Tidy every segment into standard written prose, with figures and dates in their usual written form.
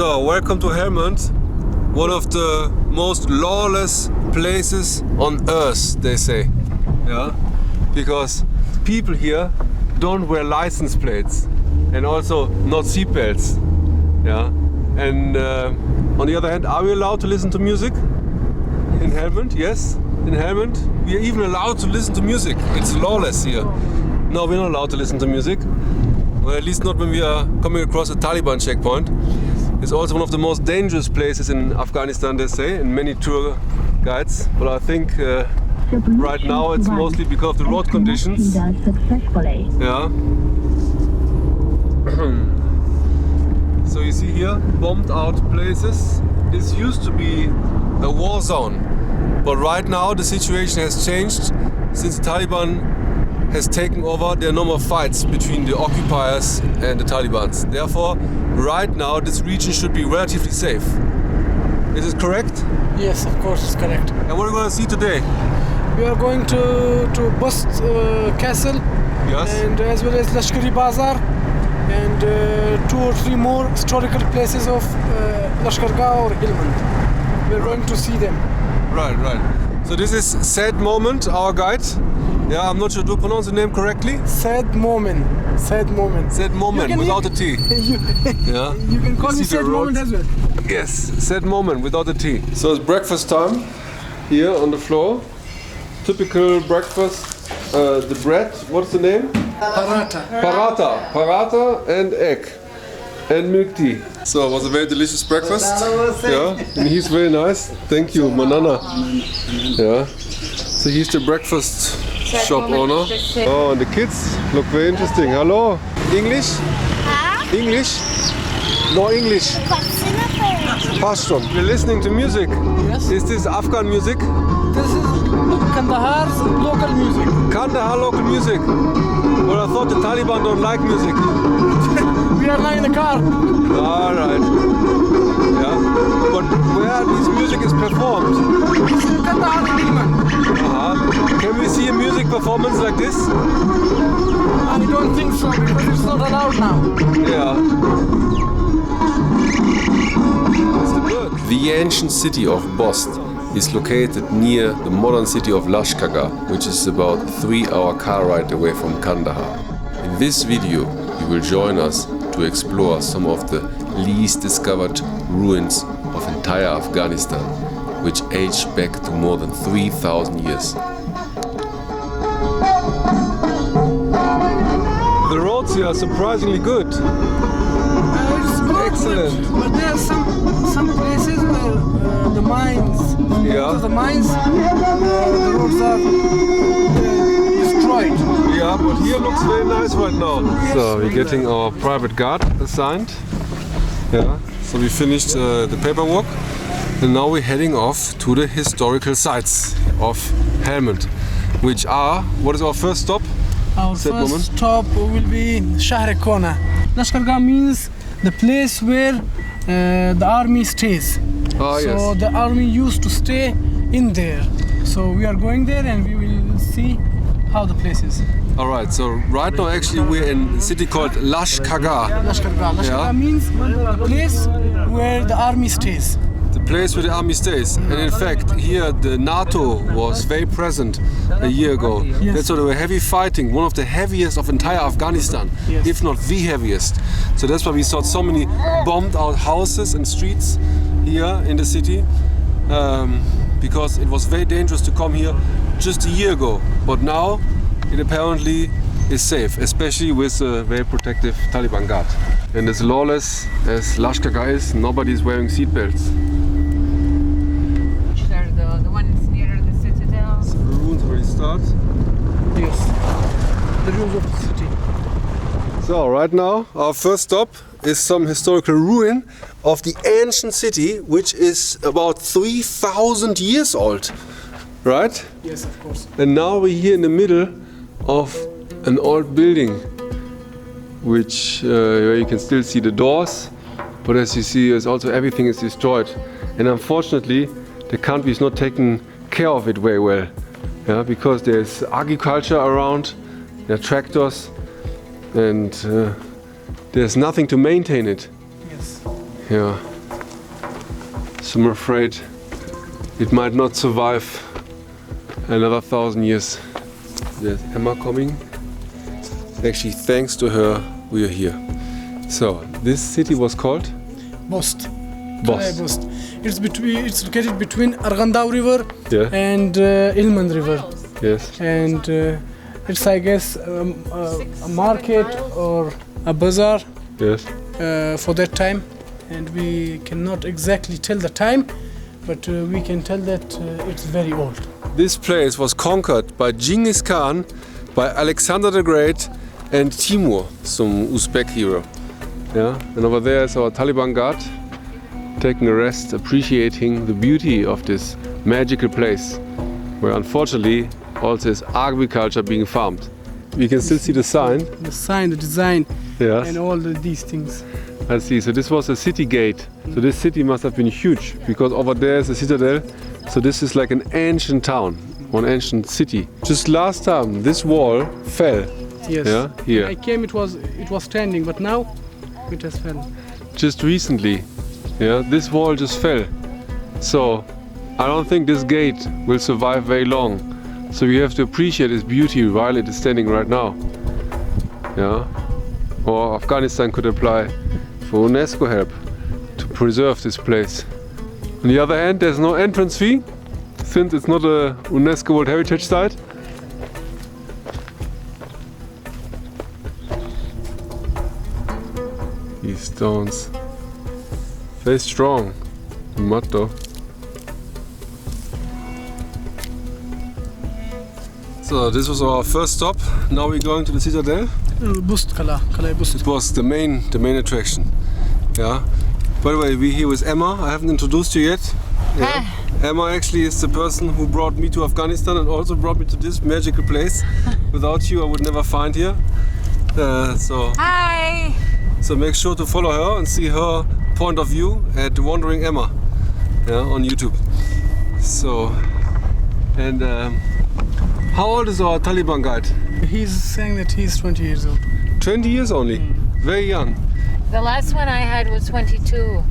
So, welcome to Helmand, one of the most lawless places on earth, they say. Yeah, because people here don't wear license plates and also not seatbelts. Yeah, and on the other hand, are we allowed to listen to music in Helmand? Yes, in Helmand we are even allowed to listen to music. It's lawless here. No, we're not allowed to listen to music. Well, at least not when we are coming across a Taliban checkpoint. It's also one of the most dangerous places in Afghanistan, they say, in many tour guides. But I think right now it's mostly because of the road conditions. Yeah. So you see here, bombed out places. This used to be a war zone. But right now the situation has changed since the Taliban has taken over. There are no more fights between the occupiers and the Taliban. Therefore, right now this region should be relatively safe. Is it correct? Yes, of course it's correct. And what are we going to see today? We are going to Bust Castle, Yes. and as well as Lashkargah Bazaar, and 2 or 3 more historical places of Lashkargah or Helmand. We are going to see them. Right. So this is Sad Moment, our guide. Yeah, I'm not sure, do I pronounce the name correctly? Sad Moment. Sad Moment, without a T. Yeah. You can call me see the Sad Moment roads? as well. Yes, Sad Moment, without a T. So it's breakfast time here on the floor. Typical breakfast. The bread, what's the name? Paratha and egg and milk tea. So it was a very delicious breakfast. Yeah, and he's very nice. Thank you, Manana. Yeah. So he's the breakfast shop owner. Oh, and the kids look very interesting. Hello. English? English? No English. Pashtun. We're listening to music. Yes. Is this Afghan music? This is Kandahar's local music. Kandahar local music. Well, I thought the Taliban don't like music. We are now in the car. All right. Yeah. But where this music is performed? This is Kandahar in Helmand. Can we see a music performance like this? I don't think so because it's not allowed now. Yeah. It's the bird. The ancient city of Bost is located near the modern city of Lashkargah, which is about a 3-hour car ride away from Kandahar. In this video, you will join us to explore some of the least discovered ruins of entire Afghanistan, which age back to more than 3,000 years. The roads here are surprisingly good. It's good, Excellent. but there are some places where the mines, Yeah. the mines, the roads are destroyed. Yeah, but here looks very nice right now. So we're getting our private guard assigned. Yeah. So we finished the paperwork, and now we're heading off to the historical sites of Helmand, which are. What is our first stop? Our Sad first moment. stop will be Khaneh. Lashkargah means the place where the army stays. Ah, So yes. the army used to stay in there. So we are going there and we will see how the place is. All right. So right now, actually, we're in a city called Lashkargah, Lashkargah Yeah. means the place where the army stays. the place where the army stays. And in fact, here the NATO was very present a year ago. Yes. That's why there were heavy fighting, one of the heaviest of entire Afghanistan, Yes. if not the heaviest. So that's why we saw so many bombed out houses and streets here in the city, because it was very dangerous to come here just a year ago. But now it apparently is safe, especially with a very protective Taliban Guard. And as lawless as Lashkargah is, nobody's wearing seatbelts. The ones nearer the Citadel. So the ruins where we start. Yes. The ruins of the city. So right now our first stop is some historical ruin of the ancient city, which is about 3,000 years old, right? Yes, of course. And now we're here in the middle of an old building, which where you can still see the doors, but as you see, everything is destroyed. And unfortunately, the country is not taking care of it very well, yeah, because there's agriculture around, there are tractors, and there's nothing to maintain it. Yes. Yeah. So I'm afraid it might not survive another 1,000 years. There's Emma coming. Actually, thanks to her, we are here. So, this city was called? Bost. Bost. Bost. It's located between Arghandab River and Helmand River. Yes. And it's, I guess, a market or a bazaar. Yes. For that time, and we cannot exactly tell the time, but we can tell that it's very old. This place was conquered by Genghis Khan, by Alexander the Great, and Timur, some Uzbek hero. Yeah, and over there is our Taliban Guard, taking a rest, appreciating the beauty of this magical place, where unfortunately also is agriculture being farmed. We can still see the sign. The sign, the design, yes. And all these things. I see. So this was a city gate. So this city must have been huge, because over there is a citadel. So this is like an ancient town, one ancient city. Just last time this wall fell. Yes. Yeah, here. When I came, it was standing, but now it has fell. Just recently, yeah, this wall just fell. So I don't think this gate will survive very long. So we have to appreciate its beauty while it is standing right now. Yeah. Or Afghanistan could apply for UNESCO help to preserve this place. On the other hand, there's no entrance fee, since it's not a UNESCO World Heritage Site. These stones, very strong. The mud though. So this was our first stop. Now we're going to the Citadel. Bust, Qalai Bust. It was the main attraction. Yeah. By the way, we're here with Emma. I haven't introduced you yet. Yeah. Emma actually is the person who brought me to Afghanistan and also brought me to this magical place. Without you, I would never find here. Hi! So make sure to follow her and see her point of view at Wandering Emma, on YouTube. So, and how old is our Taliban guide? He's saying that he's 20 years old. 20 years only? Very young. The last one I had was 22.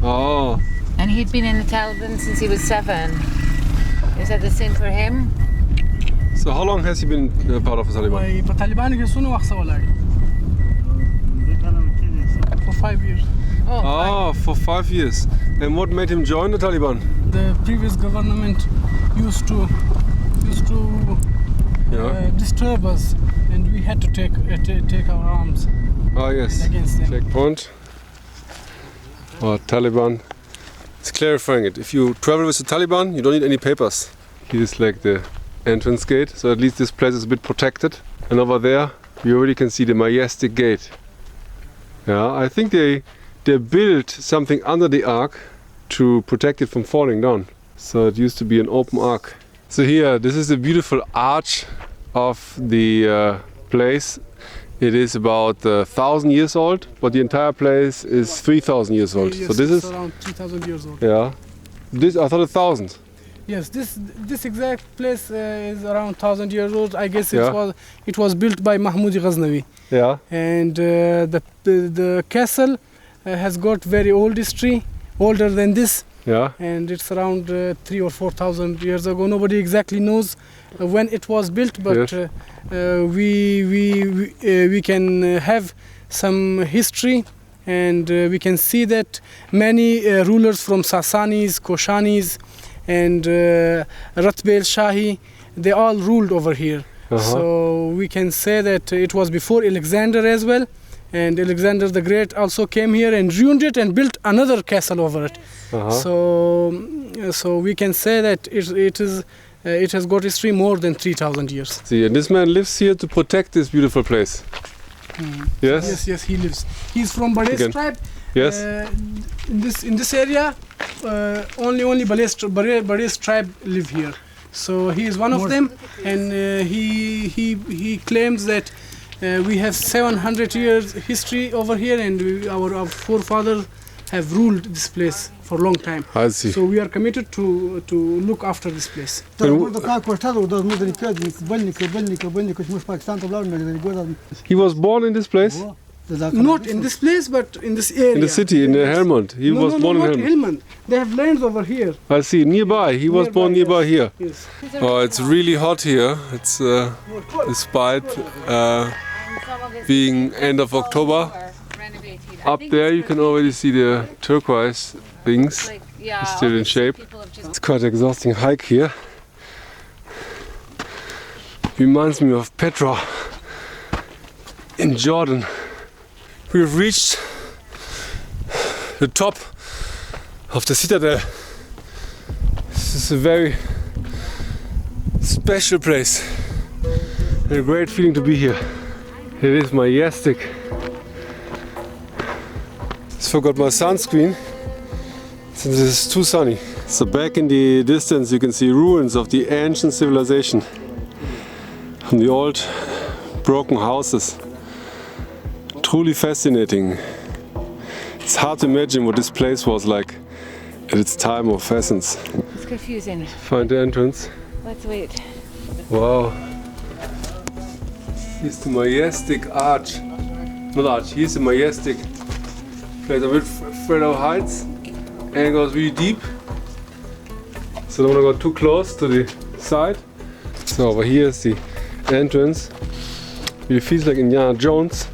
Oh. And he'd been in the Taliban since he was 7. Is that the same for him? So how long has he been part of the Taliban? For 5 years. Oh, for 5 years. And what made him join the Taliban? The previous government used to disturb us, and we had to take our arms. Oh yes. Against them. Checkpoint. Or Taliban. It's clarifying it. If you travel with the Taliban, you don't need any papers. Here's like the entrance gate, so at least this place is a bit protected. And over there, you already can see the majestic gate. Yeah, I think they built something under the ark to protect it from falling down. So it used to be an open ark. So here, this is the beautiful arch of the place. It is about 1,000 years old, but the entire place is 3,000 years old. Yes, so this is around 3,000 years old. Yeah. This I thought 1,000. Yes, this exact place is around 1,000 years old. I guess it was built by Mahmud Ghaznavi. Yeah. And the castle has got very old history, older than this. Yeah. And it's around 3,000 or 4,000 years ago. Nobody exactly knows when it was built, but yes. We can have some history, and we can see that many rulers from Sasanis, Koshanis, and Ratbel Shahi, they all ruled over here. So we can say that it was before Alexander as well, and Alexander the Great also came here and ruined it and built another castle over it. So we can say that it has got history more than 3,000 years. See, and this man lives here to protect this beautiful place. Yes? Yes, he lives. He's from Bades tribe. Yes. In this area, only Bades tribe live here. So he is one of them, and he claims that we have 700 years history over here, and our forefathers have ruled this place for a long time. I see. So we are committed to look after this place. He was born in this place? Not in this place, but in this area. In the city, in Helmand. He was born in not Helmand. Helmand. They have lands over here. I see, nearby. He was born nearby here. Yes. Oh, it's really hot here. It's despite being end of October. Up there you can already see the turquoise things. It's still in shape. It's quite an exhausting hike here. Reminds me of Petra in Jordan. We've reached the top of the Citadel. This is a very special place and a great feeling to be here. It is majestic. Just forgot my sunscreen since it's too sunny. So back in the distance you can see ruins of the ancient civilization from the old broken houses. Truly fascinating. It's hard to imagine what this place was like at its time of essence. It's confusing. Find the entrance. Let's wait. Wow. Here's the majestic arch. Not arch, here's the majestic place. I'm a bit afraid of heights and it goes really deep. So I don't want to go too close to the side. So over here is the entrance. It feels like Indiana Jones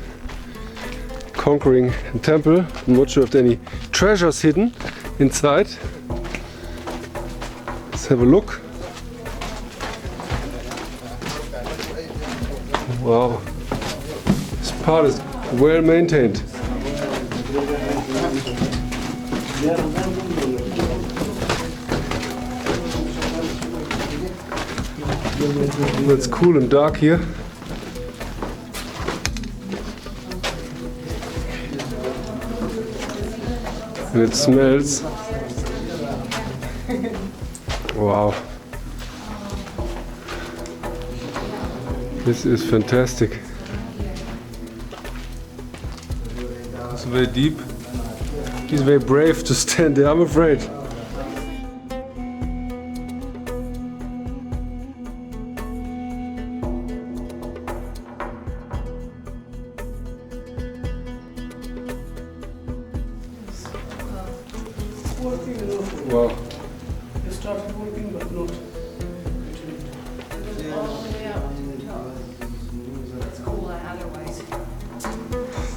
conquering a temple. I'm not sure if there are any treasures hidden inside. Let's have a look. Wow, this part is well maintained. It's cool and dark here. And it smells. Wow. This is fantastic. It's very deep. He's very brave to stand there, I'm afraid. Wow. They started working, but not.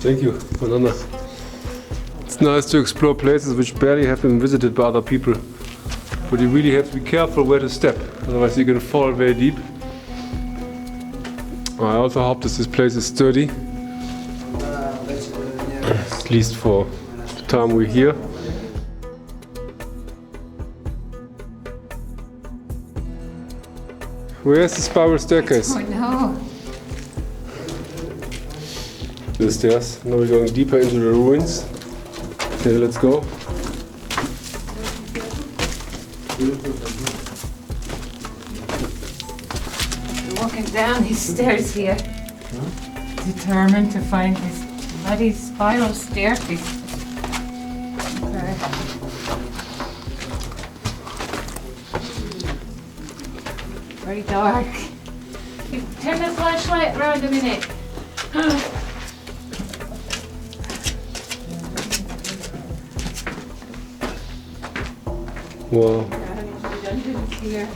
Thank you, Banana. It's nice to explore places which barely have been visited by other people. But you really have to be careful where to step, otherwise you can fall very deep. I also hope that this place is sturdy, at least for the time we're here. Where's the spiral staircase? Oh no. The stairs. Now we're going deeper into the ruins. Okay, let's go. We're walking down these stairs here. Determined to find this bloody spiral staircase. Okay. Very dark. Turn the flashlight around a minute. Wow. Here.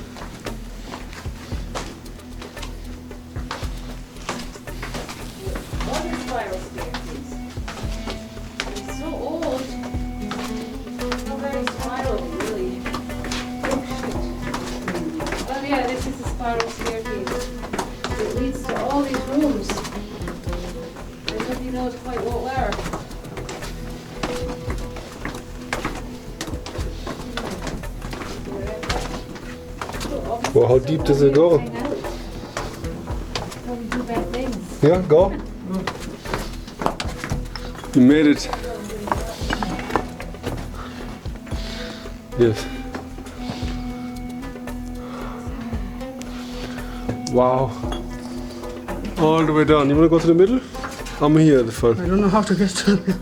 What is spiral staircase? It's so old. It's not very spiral, really. Oh shit. Oh yeah, this is the spiral staircase. It leads to all these rooms. Nobody knows quite what where. Well, how deep does it go? Probably do bad things. Yeah, go. You made it. Yes. Wow. All the way down. You want to go to the middle? I'm here at the front. I don't know how to get to it.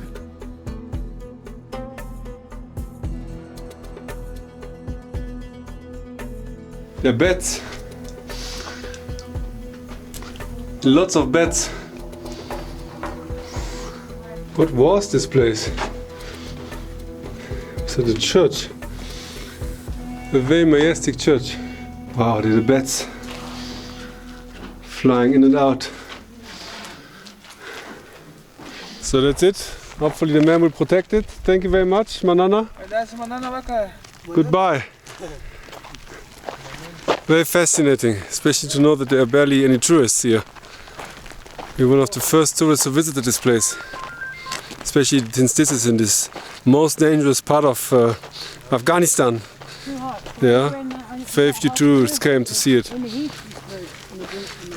The beds. Lots of beds. What was this place? Was it a church? A very majestic church. Wow, the bats flying in and out. So that's it. Hopefully the man will protect it. Thank you very much, Manana. Goodbye. Very fascinating, especially to know that there are barely any tourists here. We're one of the first tourists who visited this place. Especially since this is in this most dangerous part of Afghanistan. Yeah, very few tourists came to see it.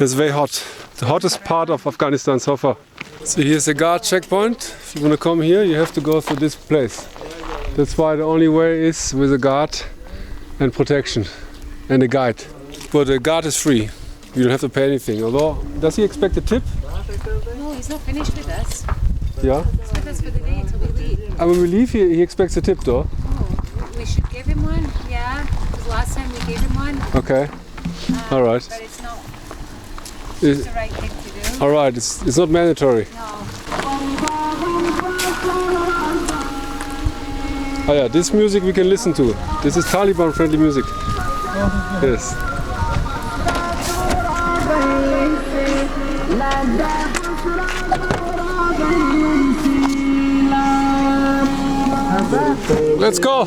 It's very hot. The hottest part of Afghanistan so far. So here's a guard checkpoint. If you want to come here, you have to go through this place. That's why the only way is with a guard and protection and a guide. But the guard is free. You don't have to pay anything. Although, does he expect a tip? No, he's not finished with us. Yeah. He's with us for the day until we leave. And when we leave, he expects a tip though. Oh, we should give him one, yeah. Because last time we gave him one. Okay. All right. But it's not Is- the right thing to do. all right. It's not mandatory. No. Oh yeah, this music we can listen to. This is Taliban friendly music. Yes. Let's go.